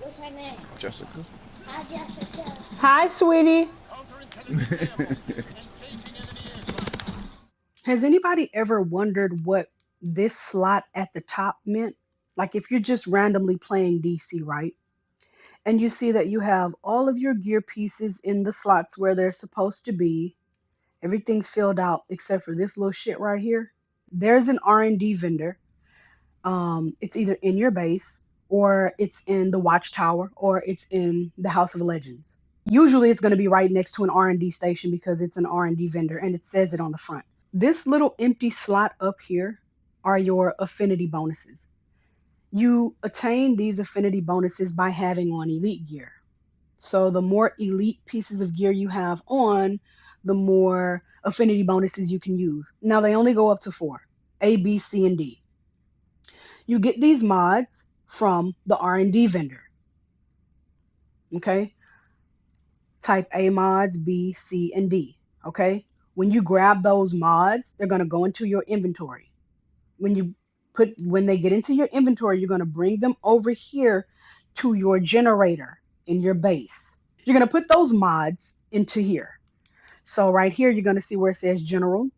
What's her name? Jessica. Hi, Jessica. Hi, sweetie. Has anybody ever wondered what this slot at the top meant? Like if you're just randomly playing DC, right? And you see that you have all of your gear pieces in the slots where they're supposed to be. Everything's filled out except for this little shit right here. There's an R&D vendor. It's either in your base or it's in the watchtower or it's in the House of Legends. Usually it's going to be right next to an R&D station because it's an R&D vendor and it says it on the front. This little empty slot up here are your affinity bonuses. You attain these affinity bonuses by having on elite gear. So the more elite pieces of gear you have on, the more affinity bonuses you can use. Now they only go up to 4: A, B, C, and D. You get these mods from the R&D vendor. Okay? Type A mods, B, C, and D. Okay? When you grab those mods, they're going to go into your inventory. When they get into your inventory, you're going to bring them over here to your generator in your base. You're going to put those mods into here. So right here, you're going to see where it says general.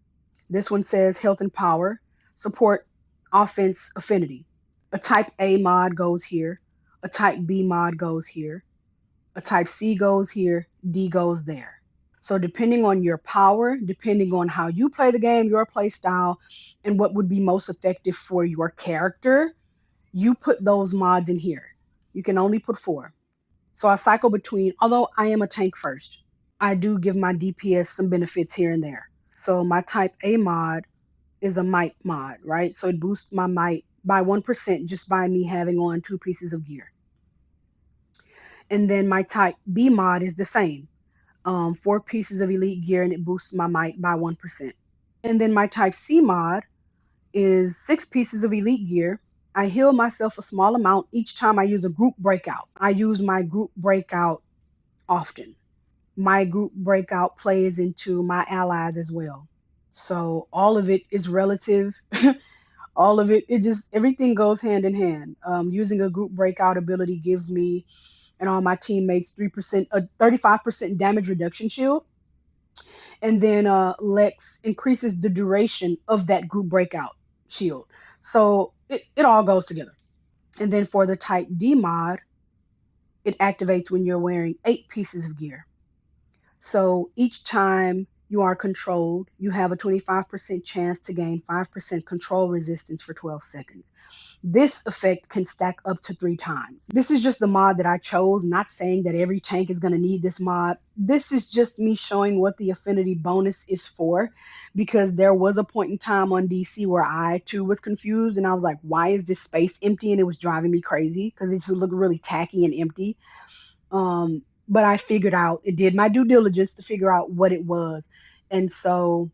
This one says health and power, support, offense, affinity. A type A mod goes here. A type B mod goes here. A type C goes here. D goes there. So depending on your power, depending on how you play the game, your play style, and what would be most effective for your character, you put those mods in here. You can only put 4. So I cycle between, although I am a tank first, I do give my DPS some benefits here and there. So my type A mod is a might mod, right? So it boosts my might by 1% just by me having on 2 pieces of gear. And then my type B mod is the same. 4 pieces of elite gear and it boosts my might by 1%. And then my type C mod is 6 pieces of elite gear. I heal myself a small amount each time I use a group breakout. I use my group breakout often. My group breakout plays into my allies as well. So all of it is relative. All of it, everything goes hand in hand. Using a group breakout ability gives me and all my teammates 3%, a 35% damage reduction shield. And then Lex increases the duration of that group breakout shield. So it all goes together. And then for the type D mod, it activates when you're wearing 8 pieces of gear. So each time you are controlled, you have a 25% chance to gain 5% control resistance for 12 seconds. This effect can stack up to 3 times. This is just the mod that I chose, not saying that every tank is going to need this mod. This is just me showing what the affinity bonus is for, because there was a point in time on DC where I too was confused and I was like, why is this space empty? And it was driving me crazy because it just looked really tacky and empty. But I figured out, it did my due diligence to figure out what it was. And so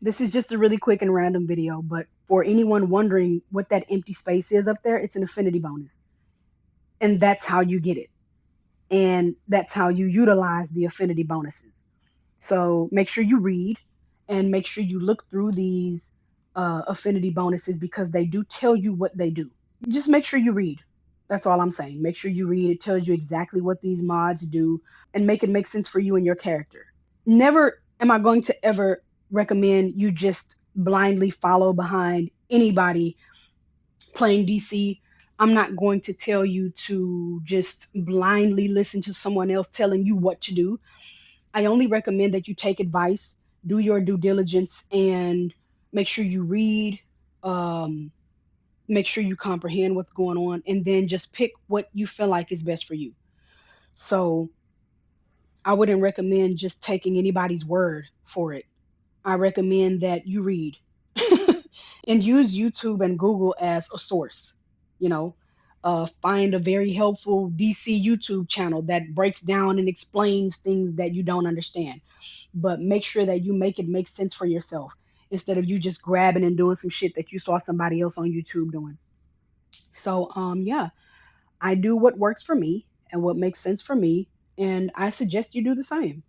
this is just a really quick and random video, but for anyone wondering what that empty space is up there, it's an affinity bonus. And that's how you get it. And that's how you utilize the affinity bonuses. So make sure you read and make sure you look through these affinity bonuses because they do tell you what they do. Just make sure you read. That's all I'm saying. Make sure you read. It tells you exactly what these mods do and make it make sense for you and your character. Never am I going to ever recommend you just blindly follow behind anybody playing DC. I'm not going to tell you to just blindly listen to someone else telling you what to do. I only recommend that you take advice, do your due diligence, and make sure you read, um, make sure you comprehend what's going on, and then just pick what you feel like is best for you. So I wouldn't recommend just taking anybody's word for it. I recommend that you read and use YouTube and Google as a source. You know, find a very helpful DC YouTube channel that breaks down and explains things that you don't understand. But make sure that you make it make sense for yourself instead of you just grabbing and doing some shit that you saw somebody else on YouTube doing. So, yeah, I do what works for me and what makes sense for me, and I suggest you do the same.